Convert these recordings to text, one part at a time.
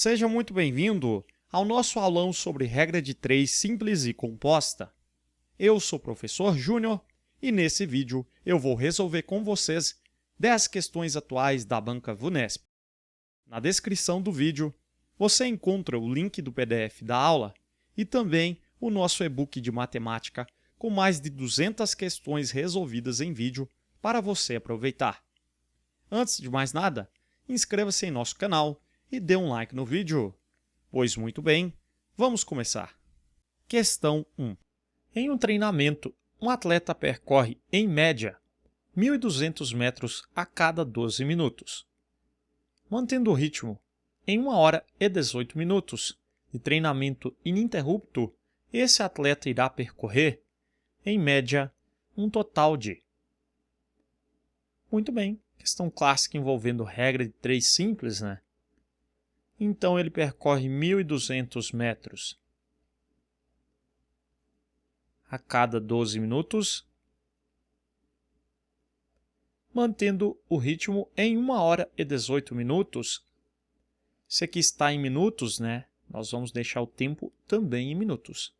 Seja muito bem-vindo ao nosso aulão sobre regra de 3 simples e composta. Eu sou o professor Júnior e nesse vídeo eu vou resolver com vocês 10 questões atuais da banca VUNESP. Na descrição do vídeo você encontra o link do PDF da aula e também o nosso e-book de matemática com mais de 200 questões resolvidas em vídeo para você aproveitar. Antes de mais nada, inscreva-se em nosso canal e dê um like no vídeo. Pois muito bem, vamos começar. Questão 1. Em um treinamento, um atleta percorre, em média, 1.200 metros a cada 12 minutos. Mantendo o ritmo em 1 hora e 18 minutos de treinamento ininterrupto, esse atleta irá percorrer, em média, um total de... Muito bem, questão clássica envolvendo regra de 3 simples, né? Então, ele percorre 1.200 metros a cada 12 minutos, mantendo o ritmo em 1 hora e 18 minutos. Se aqui está em minutos, né? Nós vamos deixar o tempo também em minutos.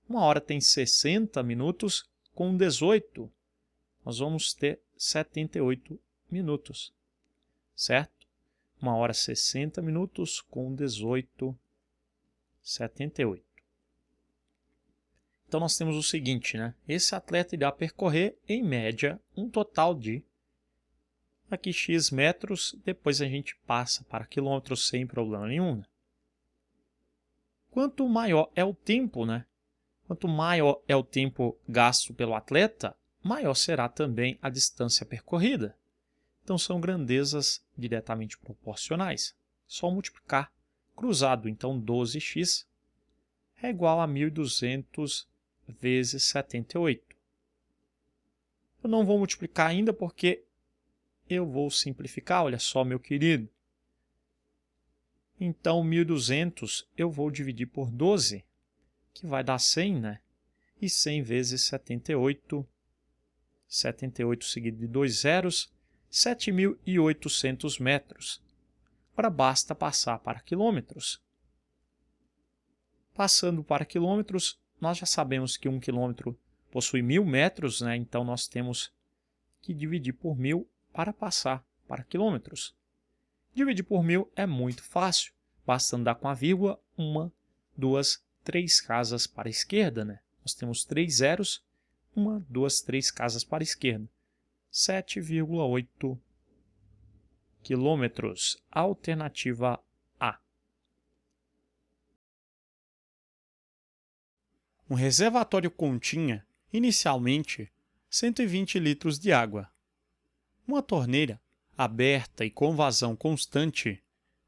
1 hora tem 60 minutos, com 18, nós vamos ter 78 minutos, certo? 1 hora 60 minutos, com 18, 78. Então, nós temos o seguinte, né? Esse atleta irá percorrer, em média, um total de... Aqui, x metros, depois a gente passa para quilômetros sem problema nenhum. Né? Quanto maior é o tempo, né? Quanto maior é o tempo gasto pelo atleta, maior será também a distância percorrida. Então, são grandezas diretamente proporcionais. Só multiplicar cruzado. Então, 12x é igual a 1.200 vezes 78. Eu não vou multiplicar ainda porque eu vou simplificar. Olha só, meu querido. Então, 1.200 eu vou dividir por 12, que vai dar 100, né? E 100 vezes 78, 78 seguido de 2 zeros, 7.800 metros. Agora basta passar para quilômetros. Passando para quilômetros, nós já sabemos que 1 quilômetro possui 1.000 metros, né? Então nós temos que dividir por 1.000 para passar para quilômetros. Dividir por 1.000 é muito fácil, basta andar com a vírgula 1, 2, 3 casas para a esquerda, né? Nós temos 3 zeros, 1, 2, 3 casas para a esquerda. 7,8 quilômetros. Alternativa A. Um reservatório continha, inicialmente, 120 litros de água. Uma torneira, aberta e com vazão constante,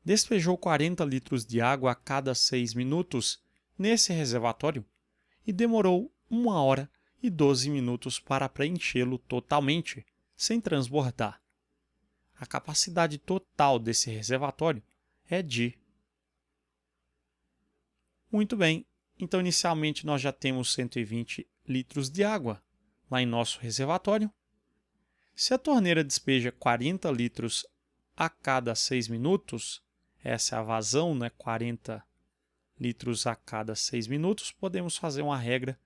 despejou 40 litros de água a cada 6 minutos nesse reservatório e demorou 1 hora e 12 minutos para preenchê-lo totalmente, sem transbordar. A capacidade total desse reservatório é de... Muito bem, então inicialmente nós já temos 120 litros de água lá em nosso reservatório. Se a torneira despeja 40 litros a cada 6 minutos, essa é a vazão, né? 40 litros a cada 6 minutos, podemos fazer uma regra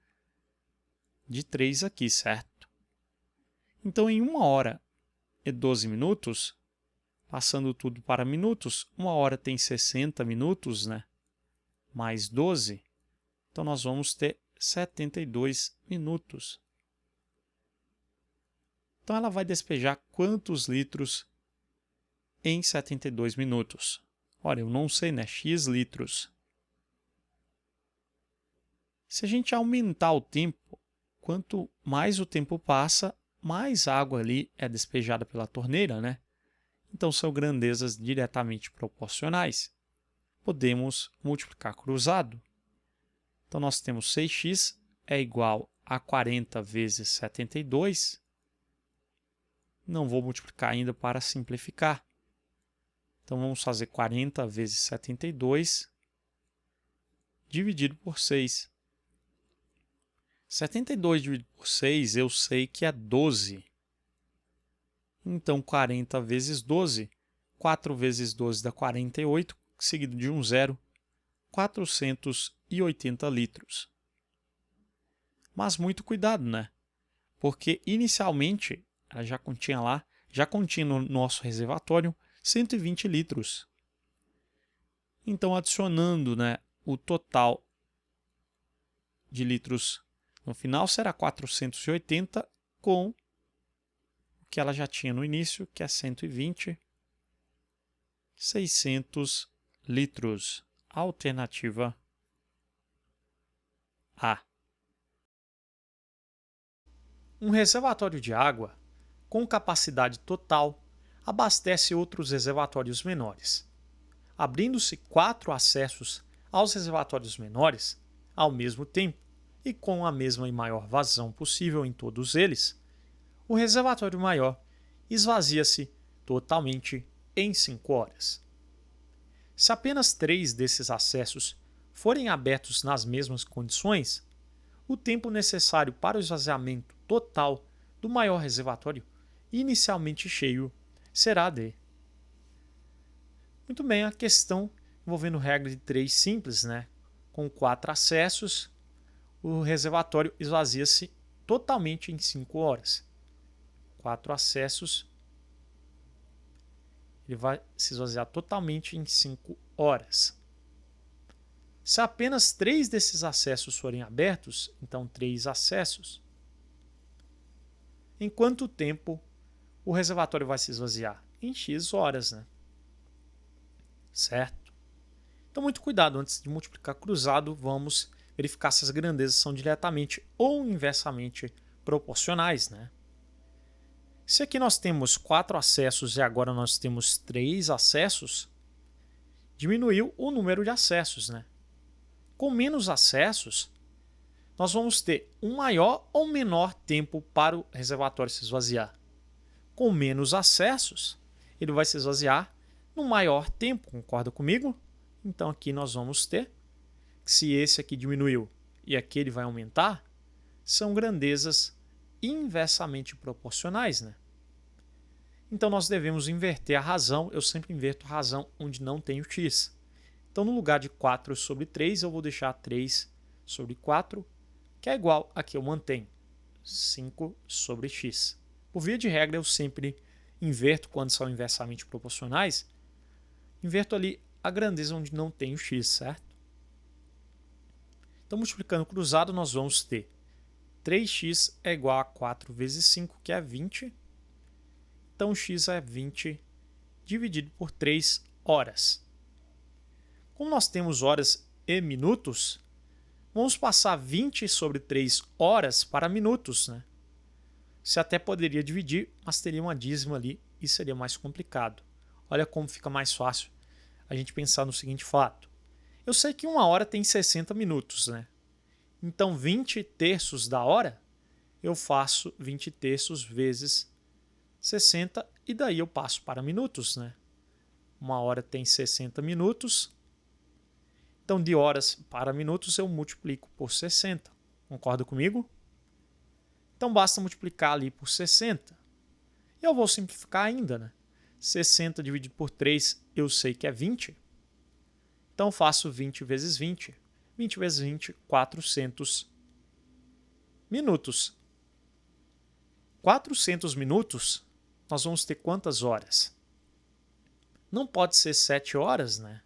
de 3 aqui, certo? Então, em 1 hora e 12 minutos, passando tudo para minutos, 1 hora tem 60 minutos, né? Mais 12, então nós vamos ter 72 minutos. Então, ela vai despejar quantos litros em 72 minutos? Olha, eu não sei, né? X litros. Se a gente aumentar o tempo, quanto mais o tempo passa, mais água ali é despejada pela torneira, né? Então, são grandezas diretamente proporcionais. Podemos multiplicar cruzado. Então, nós temos 6x é igual a 40 vezes 72. Não vou multiplicar ainda para simplificar. Então, vamos fazer 40 vezes 72 dividido por 6. 72 dividido por 6, eu sei que é 12. Então, 40 vezes 12, 4 vezes 12 dá 48. seguido de um zero, 480 litros. Mas muito cuidado, né? Porque inicialmente ela já continha no nosso reservatório 120 litros. Então, adicionando, né, o total de litros no final será 480 com o que ela já tinha no início, que é 120, 600 litros. Alternativa A. Um reservatório de água com capacidade total abastece outros reservatórios menores. Abrindo-se 4 acessos aos reservatórios menores ao mesmo tempo e com a mesma e maior vazão possível em todos eles, o reservatório maior esvazia-se totalmente em 5 horas. Se apenas 3 desses acessos forem abertos nas mesmas condições, o tempo necessário para o esvaziamento total do maior reservatório inicialmente cheio será de. Muito bem, a questão envolvendo regra de 3 simples, né? Com 4 acessos, o reservatório esvazia-se totalmente em 5 horas. 4 acessos, ele vai se esvaziar totalmente em 5 horas. Se apenas 3 desses acessos forem abertos, então 3 acessos, em quanto tempo o reservatório vai se esvaziar? Em X horas, né? Certo? Então, muito cuidado, antes de multiplicar cruzado, vamos verificar se as grandezas são diretamente ou inversamente proporcionais, né? Se aqui nós temos 4 acessos e agora nós temos 3 acessos, diminuiu o número de acessos, né? Com menos acessos, nós vamos ter um maior ou menor tempo para o reservatório se esvaziar. Com menos acessos, ele vai se esvaziar no maior tempo, concorda comigo? Então aqui nós vamos ter, se esse aqui diminuiu e aquele vai aumentar, são grandezas inversamente proporcionais, né? Então nós devemos inverter a razão, eu sempre inverto a razão onde não tem o x. Então no lugar de 4 sobre 3, eu vou deixar 3 sobre 4, que é igual a que eu mantenho, 5 sobre x. Por via de regra, eu sempre inverto quando são inversamente proporcionais, inverto ali a grandeza onde não tem o x, certo? Então, multiplicando cruzado, nós vamos ter 3x é igual a 4 vezes 5, que é 20. Então, x é 20 dividido por 3 horas. Como nós temos horas e minutos, vamos passar 20 sobre 3 horas para minutos, né? Você até poderia dividir, mas teria uma dízima ali e seria mais complicado. Olha como fica mais fácil a gente pensar no seguinte fato. Eu sei que uma hora tem 60 minutos, né? Então, 20 terços da hora, eu faço 20 terços vezes 60 e daí eu passo para minutos, né? Uma hora tem 60 minutos. Então, de horas para minutos, eu multiplico por 60. Concorda comigo? Então, basta multiplicar ali por 60. E eu vou simplificar ainda, né? 60 dividido por 3, eu sei que é 20. Então, faço 20 vezes 20. 20 vezes 20, 400 minutos. 400 minutos, nós vamos ter quantas horas? Não pode ser 7 horas, né?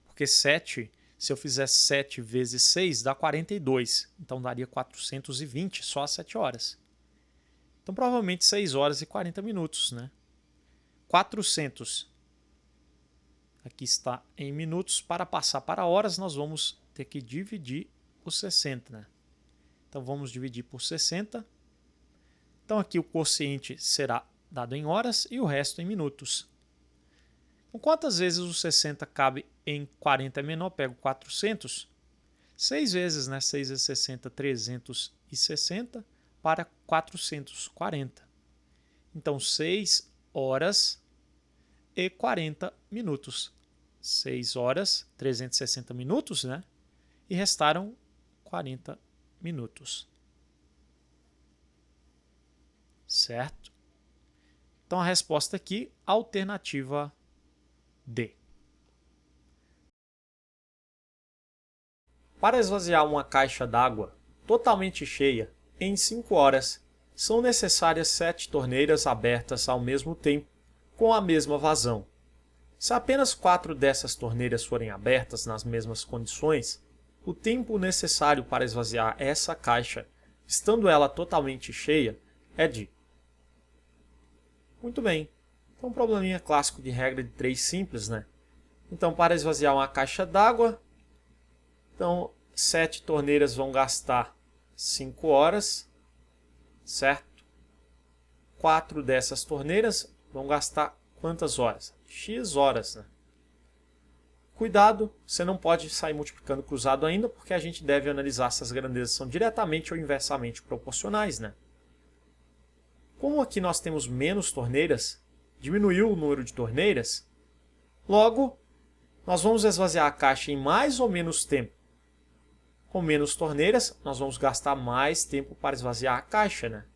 Porque 7, se eu fizer 7 vezes 6, dá 42. Então, daria 420 só 7 horas. Então, provavelmente 6 horas e 40 minutos, né? 400. Aqui está em minutos. Para passar para horas, nós vamos ter que dividir por 60, né? Então, vamos dividir por 60. Então, aqui o quociente será dado em horas e o resto em minutos. Com quantas vezes o 60 cabe em 40 é menor? Pego 400. 6 vezes, né? 6 vezes 60, 360 para 440. Então, 6 horas e 40 minutos. 6 horas, 360 minutos, né? E restaram 40 minutos. Certo? Então, a resposta aqui, alternativa D. Para esvaziar uma caixa d'água totalmente cheia em 5 horas, são necessárias 7 torneiras abertas ao mesmo tempo com a mesma vazão. Se apenas 4 dessas torneiras forem abertas nas mesmas condições, o tempo necessário para esvaziar essa caixa, estando ela totalmente cheia, é de... Muito bem, então um probleminha clássico de regra de 3 simples, né? Então, para esvaziar uma caixa d'água, então 7 torneiras vão gastar 5 horas, certo? 4 dessas torneiras vão gastar quantas horas? X horas, né? Cuidado, você não pode sair multiplicando cruzado ainda, porque a gente deve analisar se as grandezas são diretamente ou inversamente proporcionais, né? Como aqui nós temos menos torneiras, diminuiu o número de torneiras, logo, nós vamos esvaziar a caixa em mais ou menos tempo. Com menos torneiras, nós vamos gastar mais tempo para esvaziar a caixa, né?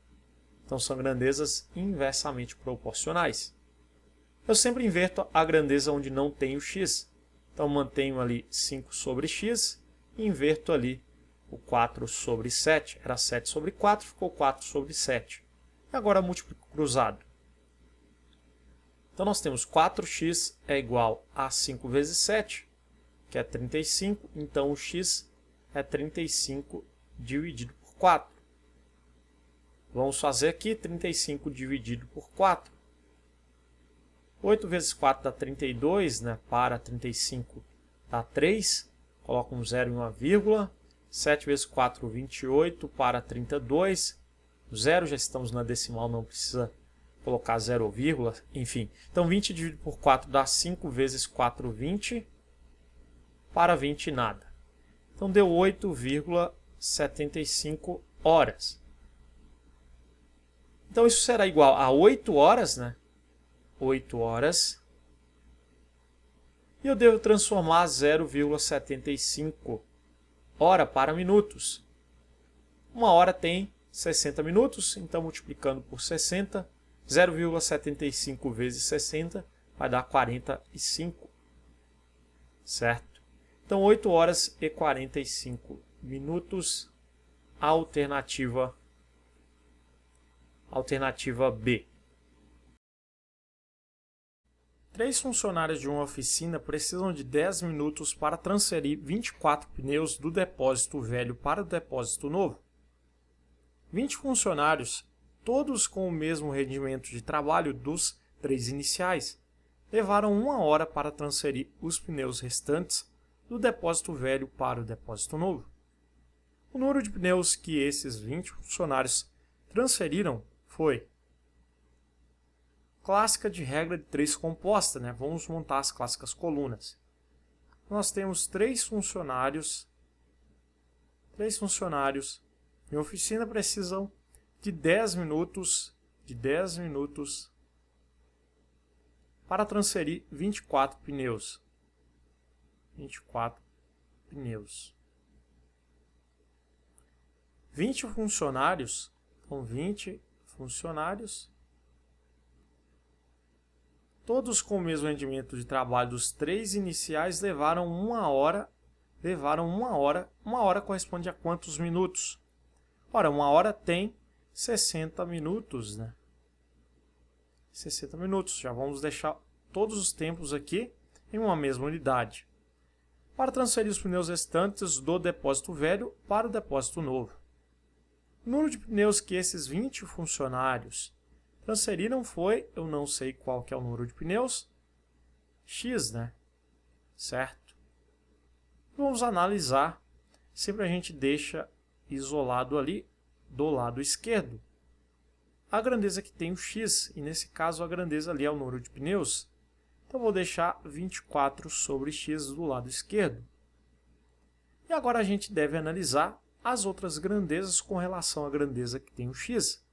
Então são grandezas inversamente proporcionais. Eu sempre inverto a grandeza onde não tem o x. Então mantenho ali 5 sobre x e inverto ali o 4 sobre 7. Era 7 sobre 4, ficou 4 sobre 7. E agora múltiplo cruzado. Então nós temos 4x é igual a 5 vezes 7, que é 35. Então o x é 35 dividido por 4. Vamos fazer aqui 35 dividido por 4. 8 vezes 4 dá 32, né? Para 35 dá 3. Coloca um 0 e uma vírgula. 7 vezes 4, 28. Para 32. 0, já estamos na decimal, não precisa colocar 0 vírgula. Enfim, então 20 dividido por 4 dá 5 vezes 4, 20. Para 20 nada. Então deu 8,75 horas. Então isso será igual a 8 horas, né? 8 horas. E eu devo transformar 0,75 hora para minutos. Uma hora tem 60 minutos, então multiplicando por 60, 0,75 vezes 60 vai dar 45. Certo? Então 8 horas e 45 minutos, alternativa B. 3 funcionários de uma oficina precisam de 10 minutos para transferir 24 pneus do depósito velho para o depósito novo. 20 funcionários, todos com o mesmo rendimento de trabalho dos 3 iniciais, levaram 1 hora para transferir os pneus restantes do depósito velho para o depósito novo. O número de pneus que esses 20 funcionários transferiram foi... Clássica de regra de 3 composta, né? Vamos montar as clássicas colunas. Nós temos 3 funcionários. 3 funcionários em oficina precisam de 10 minutos, para transferir 24 pneus. 24 pneus. 20 funcionários, então 20 funcionários, todos com o mesmo rendimento de trabalho dos 3 iniciais, levaram 1 hora. Uma hora corresponde a quantos minutos? Ora, 1 hora tem 60 minutos, né? 60 minutos. Já vamos deixar todos os tempos aqui em uma mesma unidade. Para transferir os pneus restantes do depósito velho para o depósito novo. O número de pneus que esses 20 funcionários transferiram foi, eu não sei qual que é o número de pneus, X, né? Certo? Vamos analisar, sempre a gente deixa isolado ali do lado esquerdo a grandeza que tem o X, e nesse caso a grandeza ali é o número de pneus. Então vou deixar 24 sobre X do lado esquerdo. E agora a gente deve analisar as outras grandezas com relação à grandeza que tem o X.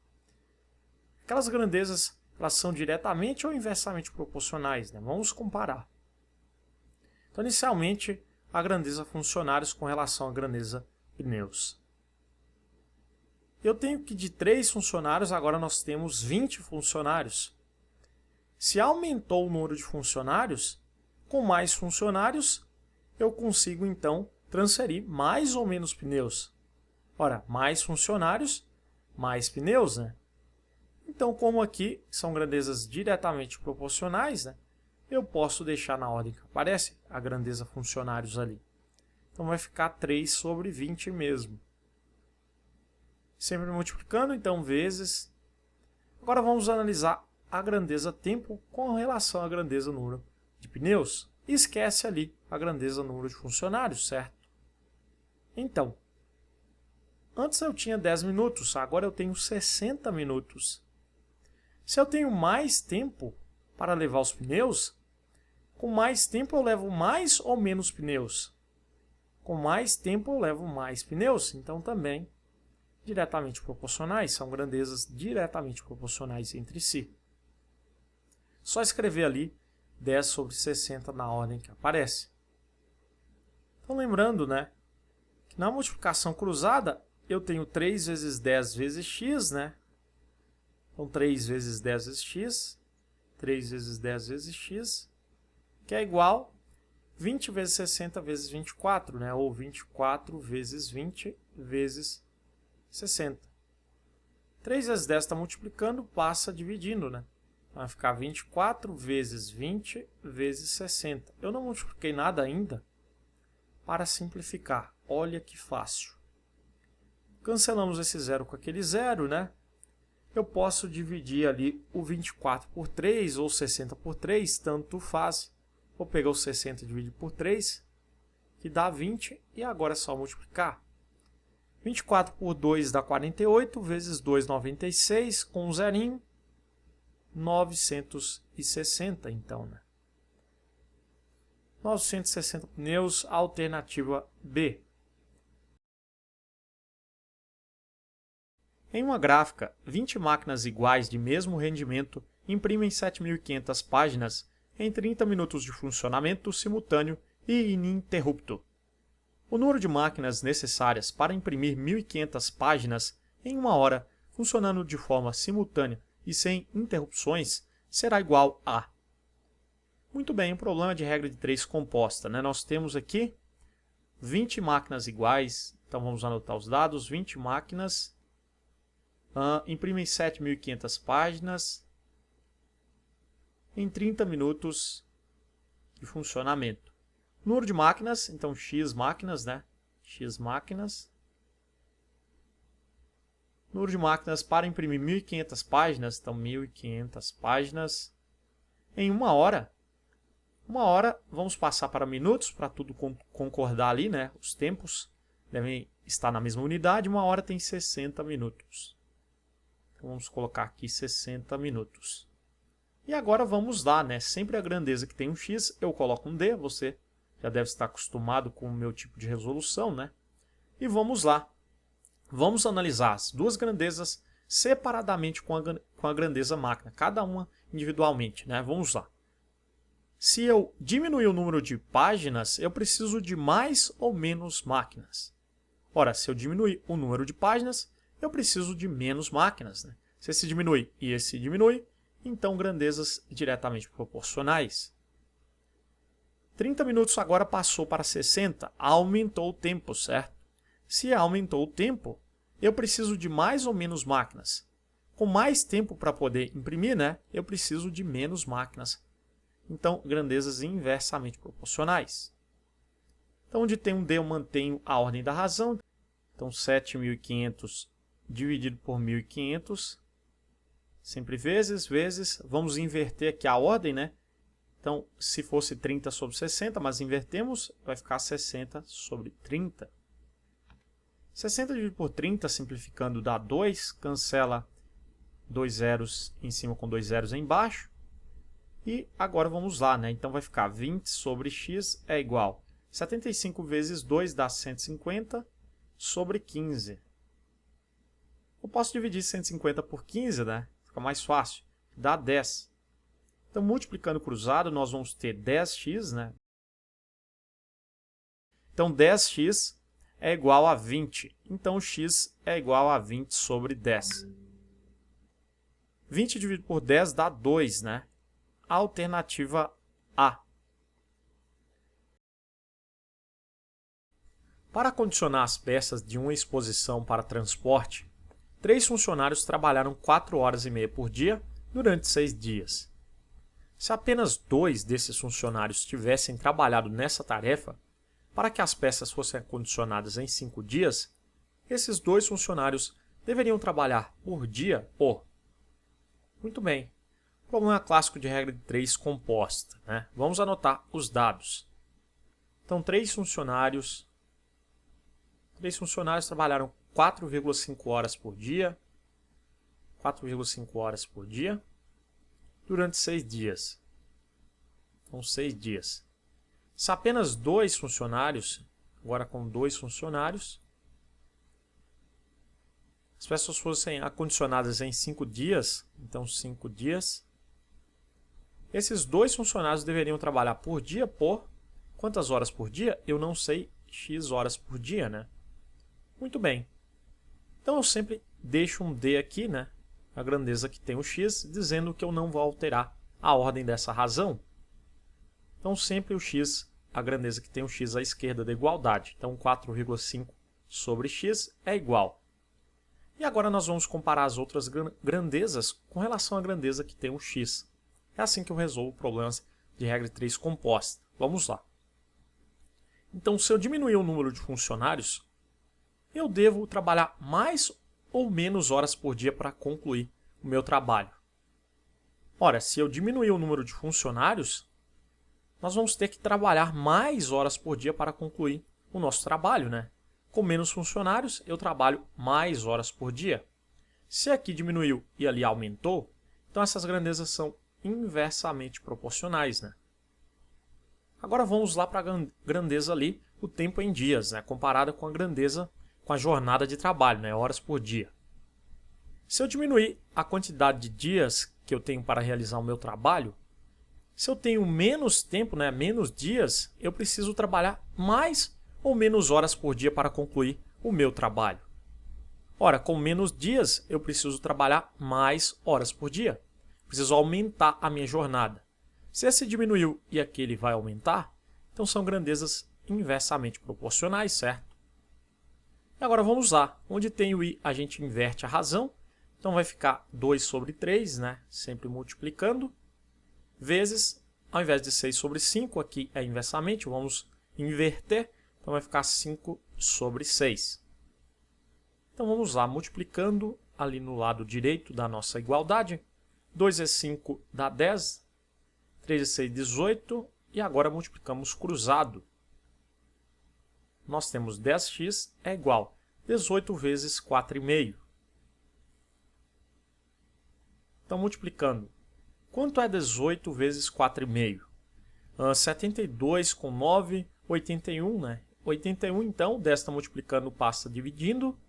Aquelas grandezas, elas são diretamente ou inversamente proporcionais, né? Vamos comparar. Então, inicialmente, a grandeza funcionários com relação à grandeza pneus. Eu tenho que de 3 funcionários, agora nós temos 20 funcionários. Se aumentou o número de funcionários, com mais funcionários, eu consigo então transferir mais ou menos pneus. Ora, mais funcionários, mais pneus, né? Então, como aqui são grandezas diretamente proporcionais, né, eu posso deixar na ordem que aparece a grandeza funcionários ali. Então, vai ficar 3 sobre 20 mesmo. Sempre multiplicando, então, vezes. Agora, vamos analisar a grandeza tempo com relação à grandeza número de pneus. E esquece ali a grandeza número de funcionários, certo? Então, antes eu tinha 10 minutos, agora eu tenho 60 minutos. Se eu tenho mais tempo para levar os pneus, com mais tempo eu levo mais ou menos pneus? Com mais tempo eu levo mais pneus, então também diretamente proporcionais, são grandezas diretamente proporcionais entre si. Só escrever ali 10 sobre 60 na ordem que aparece. Então lembrando, né, que na multiplicação cruzada eu tenho 3 vezes 10 vezes x, né? Então 3 vezes 10 vezes x, 3 vezes 10 vezes x, que é igual 20 vezes 60 vezes 24, né? Ou 24 vezes 20 vezes 60. 3 vezes 10 está multiplicando, passa dividindo, né? Vai ficar 24 vezes 20 vezes 60. Eu não multipliquei nada ainda para simplificar. Olha que fácil. Cancelamos esse zero com aquele zero, né? Eu posso dividir ali o 24 por 3 ou 60 por 3, tanto faz. Vou pegar o 60 e dividir por 3, que dá 20, e agora é só multiplicar. 24 por 2 dá 48, vezes 2, 96, com um zerinho, 960, então, né? 960 pneus, alternativa B. Em uma gráfica, 20 máquinas iguais de mesmo rendimento imprimem 7.500 páginas em 30 minutos de funcionamento simultâneo e ininterrupto. O número de máquinas necessárias para imprimir 1.500 páginas em uma hora, funcionando de forma simultânea e sem interrupções, será igual a... Muito bem, um problema de regra de 3 composta, né? Nós temos aqui 20 máquinas iguais, então vamos anotar os dados, 20 máquinas imprimem 7.500 páginas em 30 minutos de funcionamento. Número de máquinas, então x máquinas, né? X máquinas. Número de máquinas para imprimir 1.500 páginas, então 1.500 páginas em uma hora. Uma hora, vamos passar para minutos, para tudo concordar ali, né? Os tempos devem estar na mesma unidade. Uma hora tem 60 minutos. Então, vamos colocar aqui 60 minutos. E agora vamos lá, né? Sempre a grandeza que tem um x, eu coloco um d. Você já deve estar acostumado com o meu tipo de resolução, né? E vamos lá. Vamos analisar as duas grandezas separadamente com a grandeza máquina, cada uma individualmente, né? Vamos lá. Se eu diminuir o número de páginas, eu preciso de mais ou menos máquinas. Ora, se eu diminuir o número de páginas, eu preciso de menos máquinas, né? Se esse diminui e esse diminui, então grandezas diretamente proporcionais. 30 minutos agora passou para 60, aumentou o tempo, certo? Se aumentou o tempo, eu preciso de mais ou menos máquinas. Com mais tempo para poder imprimir, né, eu preciso de menos máquinas. Então, grandezas inversamente proporcionais. Então, onde tem um D, eu mantenho a ordem da razão. Então, 7.500 dividido por 1.500, sempre vezes. Vamos inverter aqui a ordem, né? Então, se fosse 30 sobre 60, mas invertemos, vai ficar 60 sobre 30. 60 dividido por 30, simplificando, dá 2. Cancela 2 zeros em cima com 2 zeros embaixo. E agora vamos lá, né? Então vai ficar 20 sobre x é igual a 75 vezes 2 dá 150 sobre 15. Eu posso dividir 150 por 15, né? Fica mais fácil. Dá 10. Então, multiplicando cruzado, nós vamos ter 10x, né? Então, 10x é igual a 20. Então, x é igual a 20 sobre 10. 20 dividido por 10 dá 2, né? Alternativa A. Para acondicionar as peças de uma exposição para transporte, 3 funcionários trabalharam 4 horas e meia por dia durante 6 dias. Se apenas 2 desses funcionários tivessem trabalhado nessa tarefa, para que as peças fossem acondicionadas em 5 dias, esses 2 funcionários deveriam trabalhar por dia por... Muito bem. Problema clássico de regra de 3 composta, né? Vamos anotar os dados. Então, 3 funcionários trabalharam 4,5 horas por dia, 4,5 horas por dia, durante 6 dias. Então, 6 dias. Se apenas 2 funcionários, agora com 2 funcionários, as peças fossem acondicionadas em 5 dias, então 5 dias, esses 2 funcionários deveriam trabalhar por dia por quantas horas por dia? Eu não sei, x horas por dia, né? Muito bem. Então eu sempre deixo um D aqui, né? A grandeza que tem o x, dizendo que eu não vou alterar a ordem dessa razão. Então sempre o x, a grandeza que tem o x à esquerda da igualdade. Então 4,5 sobre x é igual. E agora nós vamos comparar as outras grandezas com relação à grandeza que tem o x. É assim que eu resolvo problemas de regra de 3 composta. Vamos lá. Então, se eu diminuir o número de funcionários, eu devo trabalhar mais ou menos horas por dia para concluir o meu trabalho. Ora, se eu diminuir o número de funcionários, nós vamos ter que trabalhar mais horas por dia para concluir o nosso trabalho, né? Com menos funcionários, eu trabalho mais horas por dia. Se aqui diminuiu e ali aumentou, então essas grandezas são inversamente proporcionais, né? Agora vamos lá para a grandeza ali, o tempo em dias, né? Comparada com a grandeza, com a jornada de trabalho, né? Horas por dia. Se eu diminuir a quantidade de dias que eu tenho para realizar o meu trabalho, se eu tenho menos tempo, né? Menos dias, eu preciso trabalhar mais ou menos horas por dia para concluir o meu trabalho. Ora, com menos dias, eu preciso trabalhar mais horas por dia. Preciso aumentar a minha jornada. Se esse diminuiu e aquele vai aumentar, então são grandezas inversamente proporcionais, certo? E agora vamos lá. Onde tem o i, a gente inverte a razão. Então vai ficar 2 sobre 3, né? Sempre multiplicando. Vezes, ao invés de 6 sobre 5, aqui é inversamente, vamos inverter. Então vai ficar 5 sobre 6. Então vamos lá, multiplicando ali no lado direito da nossa igualdade. 2 vezes 5 dá 10, 3 vezes 6, 18, e agora multiplicamos cruzado. Nós temos 10x é igual a 18 vezes 4,5. Então, multiplicando, quanto é 18 vezes 4,5? 72 com 9, 81, né? 81, então, 10 está multiplicando, passa dividindo.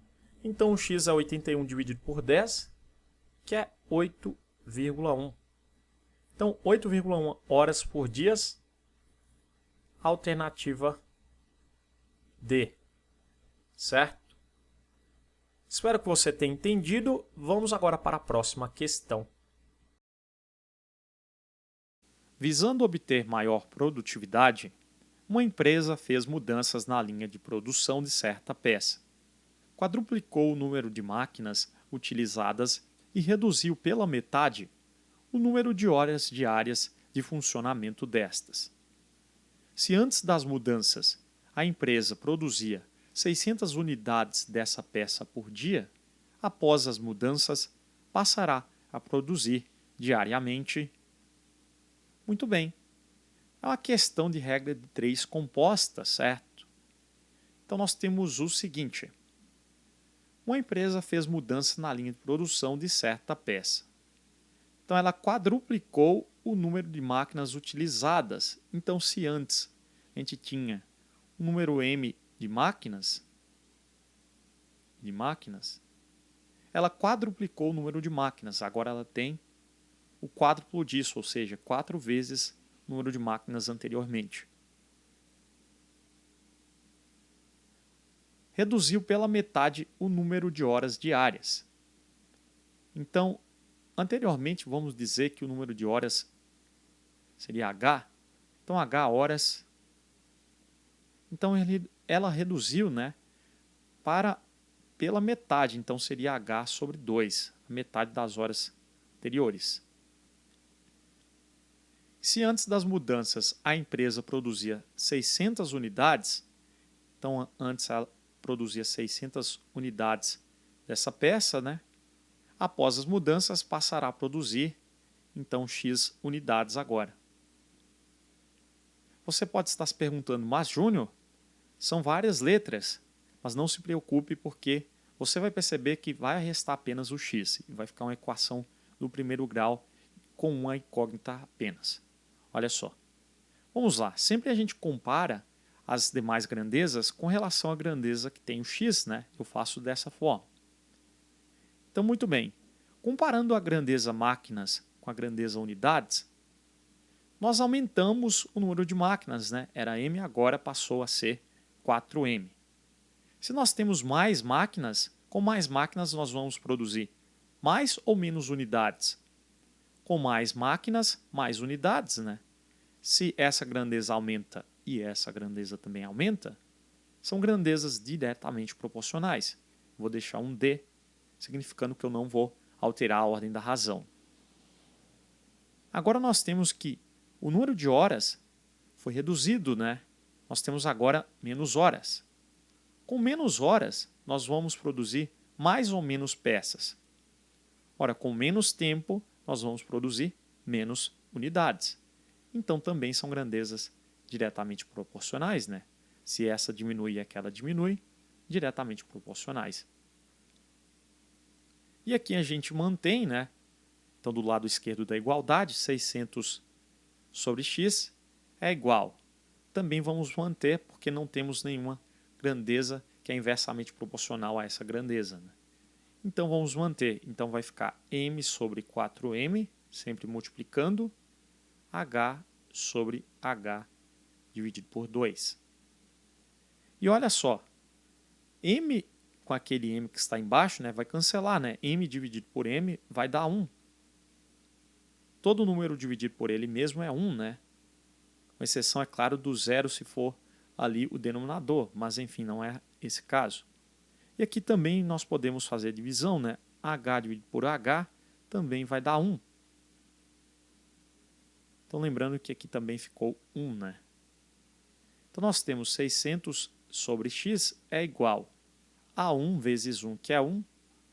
Então, o x é 81 dividido por 10, que é 8,1. Então, 8,1 horas por dia, alternativa D, certo? Espero que você tenha entendido. Vamos agora para a próxima questão. Visando obter maior produtividade, uma empresa fez mudanças na linha de produção de certa peça. Quadruplicou o número de máquinas utilizadas e reduziu pela metade o número de horas diárias de funcionamento destas. Se antes das mudanças a empresa produzia 600 unidades dessa peça por dia, após as mudanças passará a produzir diariamente. Muito bem, é uma questão de regra de 3 composta, certo? Então nós temos o seguinte: uma empresa fez mudança na linha de produção de certa peça. Então ela quadruplicou o número de máquinas utilizadas. Então se antes a gente tinha um número m de máquinas, ela quadruplicou o número de máquinas. Agora ela tem o quádruplo disso, ou seja, 4 vezes o número de máquinas anteriormente. Reduziu pela metade o número de horas diárias. Então, anteriormente, vamos dizer que o número de horas seria H. Então, H horas Então ela reduziu, né, pela metade, então seria H sobre 2, a metade das horas anteriores. Se antes das mudanças a empresa produzia 600 unidades, então antes ela produzia 600 unidades dessa peça, né? Após as mudanças passará a produzir então X unidades agora. Você pode estar se perguntando, mas Júnior, são várias letras, mas não se preocupe porque você vai perceber que vai restar apenas o X e vai ficar uma equação do primeiro grau com uma incógnita apenas. Olha só. Vamos lá. Sempre a gente compara as demais grandezas com relação à grandeza que tem o X, né? Eu faço dessa forma. Então, muito bem. Comparando a grandeza máquinas com a grandeza unidades, nós aumentamos o número de máquinas, né? Era M, agora passou a ser 4M. Se nós temos mais máquinas, com mais máquinas nós vamos produzir mais ou menos unidades? Com mais máquinas, mais unidades, né? Se essa grandeza aumenta e essa grandeza também aumenta, são grandezas diretamente proporcionais. Vou deixar um D, significando que eu não vou alterar a ordem da razão. Agora nós temos que o número de horas foi reduzido, né? Nós temos agora menos horas. Com menos horas, nós vamos produzir mais ou menos peças. Ora, com menos tempo, nós vamos produzir menos unidades. Então, também são grandezas diretamente proporcionais, né? Se essa diminui e aquela diminui, diretamente proporcionais. E aqui a gente mantém, né? Então, do lado esquerdo da igualdade, 600 sobre x é igual. Também vamos manter, porque não temos nenhuma grandeza que é inversamente proporcional a essa grandeza, né? Então, vamos manter. Então, vai ficar m sobre 4m, sempre multiplicando, h sobre h dividido por 2. E olha só, m com aquele m que está embaixo, né, vai cancelar, né? M dividido por m vai dar 1. Todo número dividido por ele mesmo é 1, né? Com exceção, é claro, do zero se for ali o denominador, mas enfim, não é esse caso. E aqui também nós podemos fazer a divisão, né? H dividido por H também vai dar 1. Então, lembrando que aqui também ficou 1, né? Então, nós temos 600 sobre x é igual a 1 vezes 1, que é 1,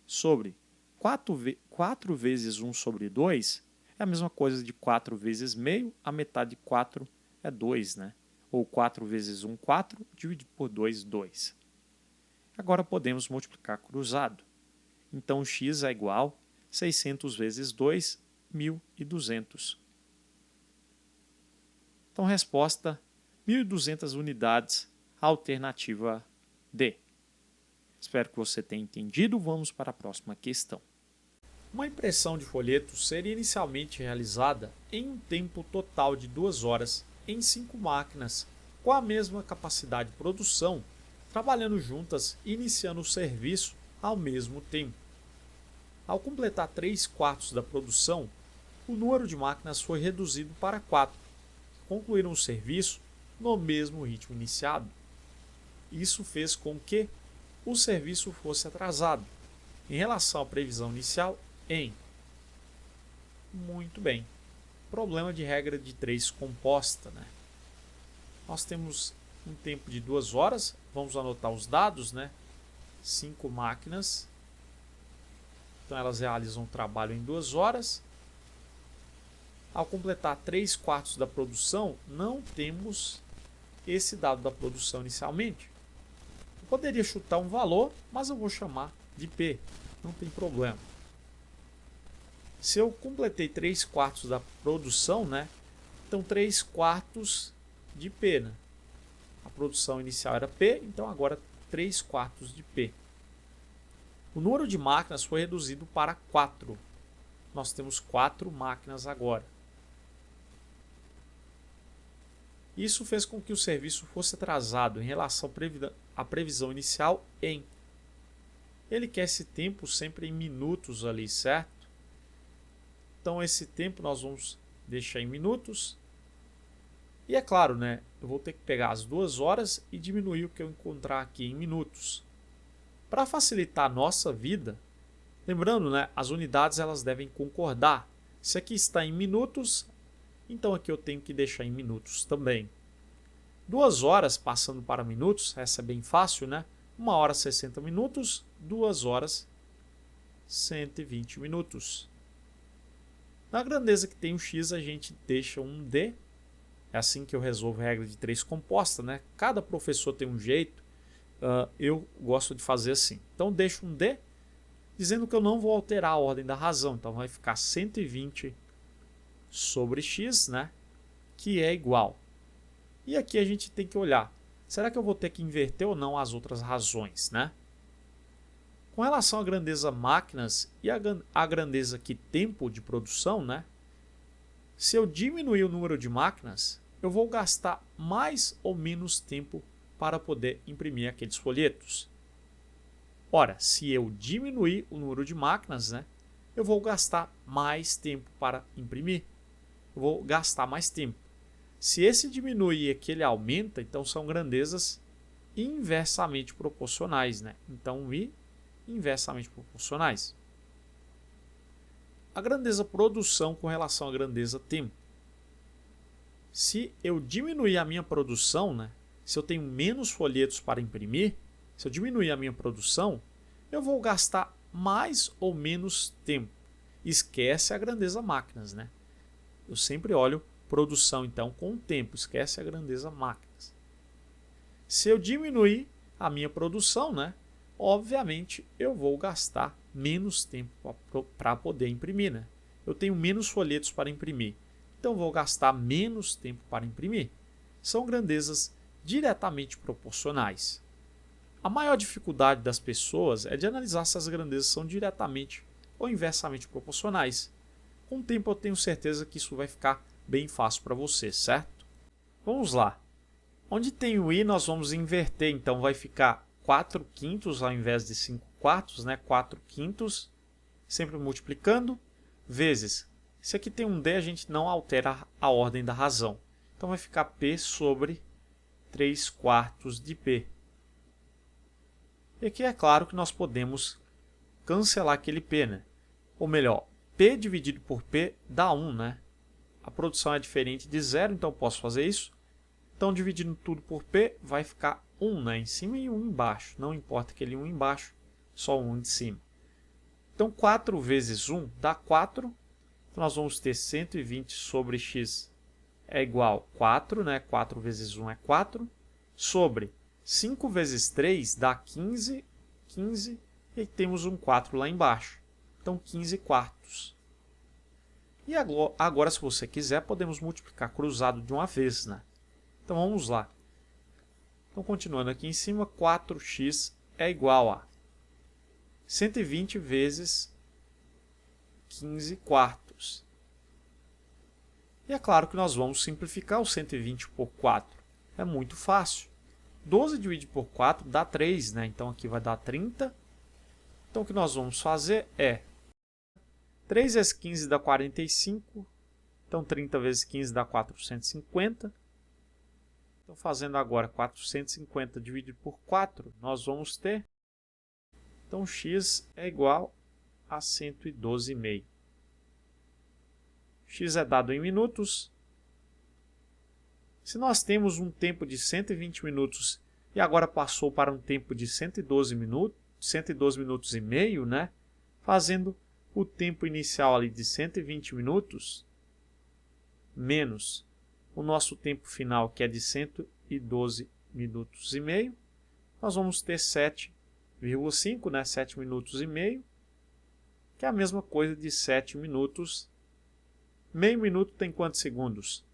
sobre 4 vezes 1 sobre 2, é a mesma coisa de 4 vezes meio, a metade de 4 é 2, né? Ou 4 vezes 1, 4, dividido por 2, 2. Agora podemos multiplicar cruzado. Então, x é igual a 600 vezes 2, 1.200. Então, resposta, 1.200 unidades, alternativa D. Espero que você tenha entendido. Vamos para a próxima questão. Uma impressão de folheto seria inicialmente realizada em um tempo total de 2 horas em 5 máquinas com a mesma capacidade de produção, trabalhando juntas e iniciando o serviço ao mesmo tempo. Ao completar 3/4 da produção, o número de máquinas foi reduzido para 4, que concluíram o serviço no mesmo ritmo iniciado. Isso fez com que o serviço fosse atrasado em relação à previsão inicial em... Muito bem. Problema de regra de 3 composta, né? Nós temos um tempo de 2 horas, vamos anotar os dados, né? 5 máquinas, então elas realizam o trabalho em 2 horas. Ao completar 3/4 da produção, não temos esse dado da produção inicialmente. Eu poderia chutar um valor, mas eu vou chamar de P, não tem problema. Se eu completei 3/4 da produção, né? Então 3/4 de P, né? A produção inicial era P, então agora 3/4 de P. O número de máquinas foi reduzido para 4. Nós temos 4 máquinas agora. Isso fez com que o serviço fosse atrasado em relação à previsão inicial em... Ele quer esse tempo sempre em minutos ali, certo? Então esse tempo nós vamos deixar em minutos. E é claro, né? eu vou ter que pegar as 2 horas e diminuir o que eu encontrar aqui em minutos. Para facilitar a nossa vida, lembrando, né, as unidades elas devem concordar. Se aqui está em minutos, então aqui eu tenho que deixar em minutos também. 2 horas passando para minutos, essa é bem fácil, né? 1 hora 60 minutos, 2 horas 120 minutos. Na grandeza que tem o x, a gente deixa um d. É assim que eu resolvo a regra de 3 composta, né? Cada professor tem um jeito, eu gosto de fazer assim. Então deixo um d, dizendo que eu não vou alterar a ordem da razão. Então vai ficar 120 sobre x, né? Que é igual. E aqui a gente tem que olhar, será que eu vou ter que inverter ou não as outras razões, né? Com relação à grandeza máquinas e a grandeza aqui tempo de produção, né? Se eu diminuir o número de máquinas, eu vou gastar mais ou menos tempo para poder imprimir aqueles folhetos. Ora, se eu diminuir o número de máquinas, né? Eu vou gastar mais tempo para imprimir. Eu vou gastar mais tempo. Se esse diminui e aquele aumenta, então são grandezas inversamente proporcionais, né? Então, inversamente proporcionais. A grandeza produção com relação à grandeza tempo. Se eu diminuir a minha produção, né? Se eu tenho menos folhetos para imprimir, se eu diminuir a minha produção, eu vou gastar mais ou menos tempo. Esquece a grandeza máquinas, né? Eu sempre olho produção, então, com o tempo. Esquece a grandeza máquinas. Se eu diminuir a minha produção, né? Obviamente, eu vou gastar menos tempo para poder imprimir, né? Eu tenho menos folhetos para imprimir. Então, vou gastar menos tempo para imprimir. São grandezas diretamente proporcionais. A maior dificuldade das pessoas é de analisar se as grandezas são diretamente ou inversamente proporcionais. Com o tempo, eu tenho certeza que isso vai ficar bem fácil para você, certo? Vamos lá. Onde tem o i, nós vamos inverter. Então, vai ficar 4/5 ao invés de 5/4, né? 4/5, sempre multiplicando, vezes. Se aqui tem um d, a gente não altera a ordem da razão. Então, vai ficar p sobre 3/4 de p. E aqui é claro que nós podemos cancelar aquele p, né? Ou melhor, p dividido por p dá 1, né? A produção é diferente de 0, então eu posso fazer isso. Então, dividindo tudo por p, vai ficar 1, né, em cima e 1 embaixo. Não importa aquele 1 embaixo, só 1 de cima. Então, 4 vezes 1 dá 4. Então, nós vamos ter 120 sobre x é igual a 4, né? 4 vezes 1 é 4. Sobre 5 vezes 3 dá 15. 15 e temos um 4 lá embaixo. Então, 15/4. E agora, se você quiser, podemos multiplicar cruzado de uma vez, né? Então, vamos lá. Então, continuando aqui em cima, 4x é igual a 120 vezes 15/4. E é claro que nós vamos simplificar o 120 por 4. É muito fácil. 12 dividido por 4 dá 3, né? Então, aqui vai dar 30. Então, o que nós vamos fazer é 3 vezes 15 dá 45. Então, 30 vezes 15 dá 450. Então, fazendo agora 450 dividido por 4, nós vamos ter... Então, x é igual a 112,5. X é dado em minutos. Se nós temos um tempo de 120 minutos e agora passou para um tempo de 112 minutos e meio, né? Fazendo o tempo inicial ali de 120 minutos menos o nosso tempo final, que é de 112 minutos e meio, nós vamos ter 7,5, né? 7 minutos e meio, que é a mesma coisa de 7 minutos. Meio minuto tem quantos segundos?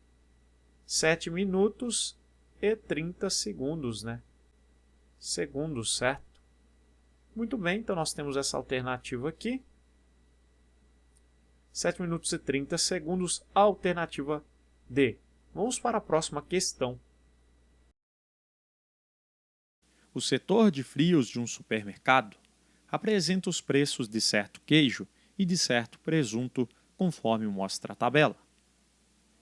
7 minutos e 30 segundos, né? Segundos, certo? Muito bem, então nós temos essa alternativa aqui. 7 minutos e 30 segundos, a alternativa D. Vamos para a próxima questão. O setor de frios de um supermercado apresenta os preços de certo queijo e de certo presunto, conforme mostra a tabela.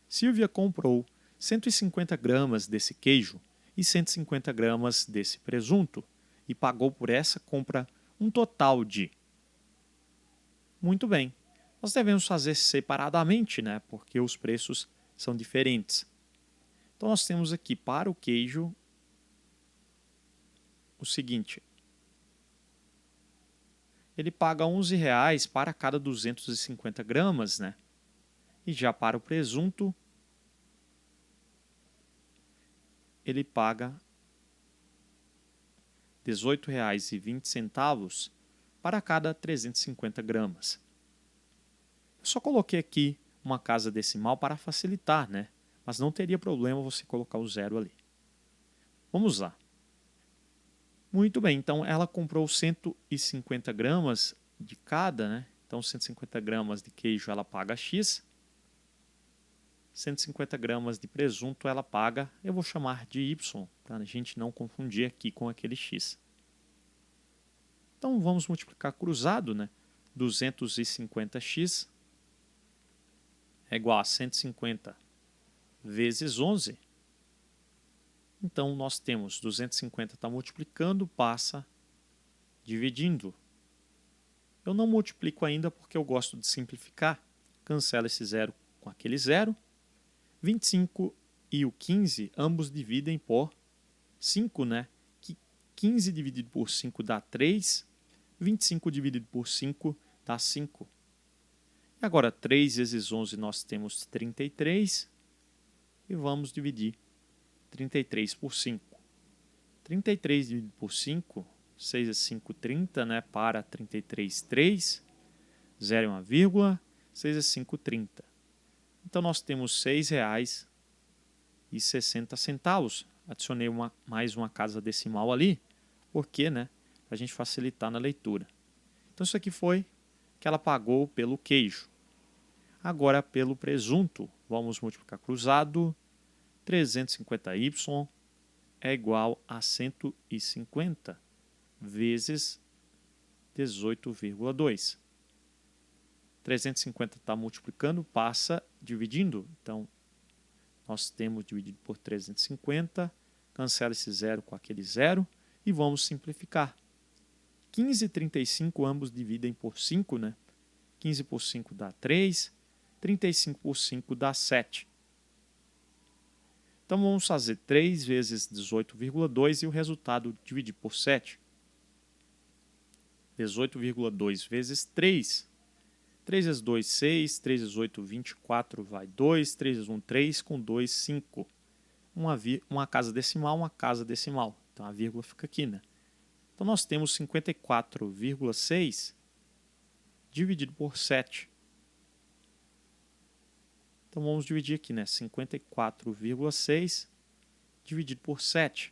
Silvia comprou 150 gramas desse queijo e 150 gramas desse presunto e pagou por essa compra um total de... Muito bem, nós devemos fazer separadamente, né? Porque os preços são diferentes. Então nós temos aqui para o queijo o seguinte: ele paga R$11 para cada 250 gramas, né? E já para o presunto, ele paga R$18,20 para cada 350 gramas. Eu só coloquei aqui uma casa decimal para facilitar, né? Mas não teria problema você colocar o zero ali. Vamos lá. Muito bem, então ela comprou 150 gramas de cada, né? Então 150 gramas de queijo ela paga X. 150 gramas de presunto ela paga, eu vou chamar de Y, para a gente não confundir aqui com aquele X. Então vamos multiplicar cruzado, né? 250x é igual a 150 vezes 11. Então nós temos 250 está multiplicando, passa dividindo. Eu não multiplico ainda porque eu gosto de simplificar. Cancela esse zero com aquele zero. 25 e o 15, ambos dividem por 5, né? 15 dividido por 5 dá 3. 25 dividido por 5 dá 5. E agora 3 vezes 11 nós temos 33. E vamos dividir 33 por 5. 33 dividido por 5, 6 vezes 5, 30, né? Para 33, 3. 0 é uma vírgula. 6 vezes 5, 30. Então nós temos R$6,60. Adicionei mais uma casa decimal ali. Por quê, né? Para a gente facilitar na leitura. Então isso aqui foi que ela pagou pelo queijo. Agora pelo presunto, vamos multiplicar cruzado. 350y é igual a 150 vezes 18,2. 350 está multiplicando, passa dividindo. Então, nós temos dividido por 350, cancela esse zero com aquele zero e vamos simplificar. 15 e 35 ambos dividem por 5, né? 15 por 5 dá 3, 35 por 5 dá 7. Então vamos fazer 3 vezes 18,2 e o resultado dividir por 7. 18,2 vezes 3. 3 vezes 2, 6. 3 vezes 8, 24, vai 2. 3 vezes 1, 3. Com 2, 5. Uma casa decimal, uma casa decimal. Então a vírgula fica aqui, né? Então nós temos 54,6 dividido por 7. Então vamos dividir aqui, né? 54,6 dividido por 7.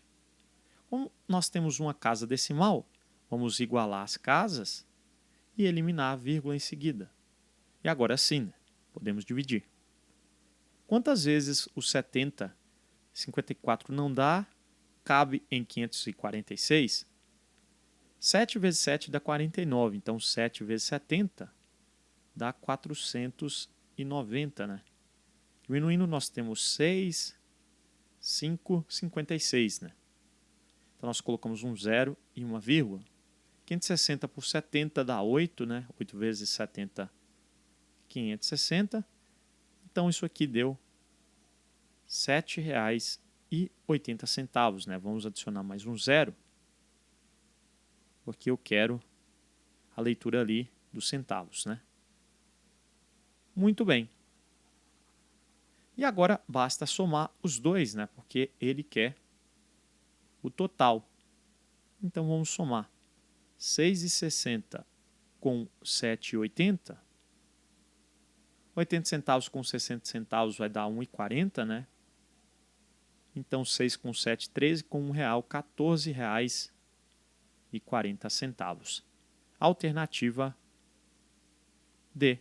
Como nós temos uma casa decimal, vamos igualar as casas e eliminar a vírgula em seguida. E agora sim, né? Podemos dividir. Quantas vezes o 70, 54 não dá, cabe em 546? 7 vezes 7 dá 49, então 7 vezes 70 dá 490, né? Diminuindo, nós temos 6, 5, 56, né? Então nós colocamos um zero e uma vírgula. 560 por 70 dá 8, né? 8 vezes 70, 560. Então isso aqui deu R$ 7,80, né? Vamos adicionar mais um zero, porque eu quero a leitura ali dos centavos, né? Muito bem. E agora basta somar os dois, né? Porque ele quer o total. Então vamos somar 6,60 com 7,80. 80 centavos com 60 centavos vai dar 1,40, né? Então 6 com 7, 13, com R$1, R$14,40. Alternativa D.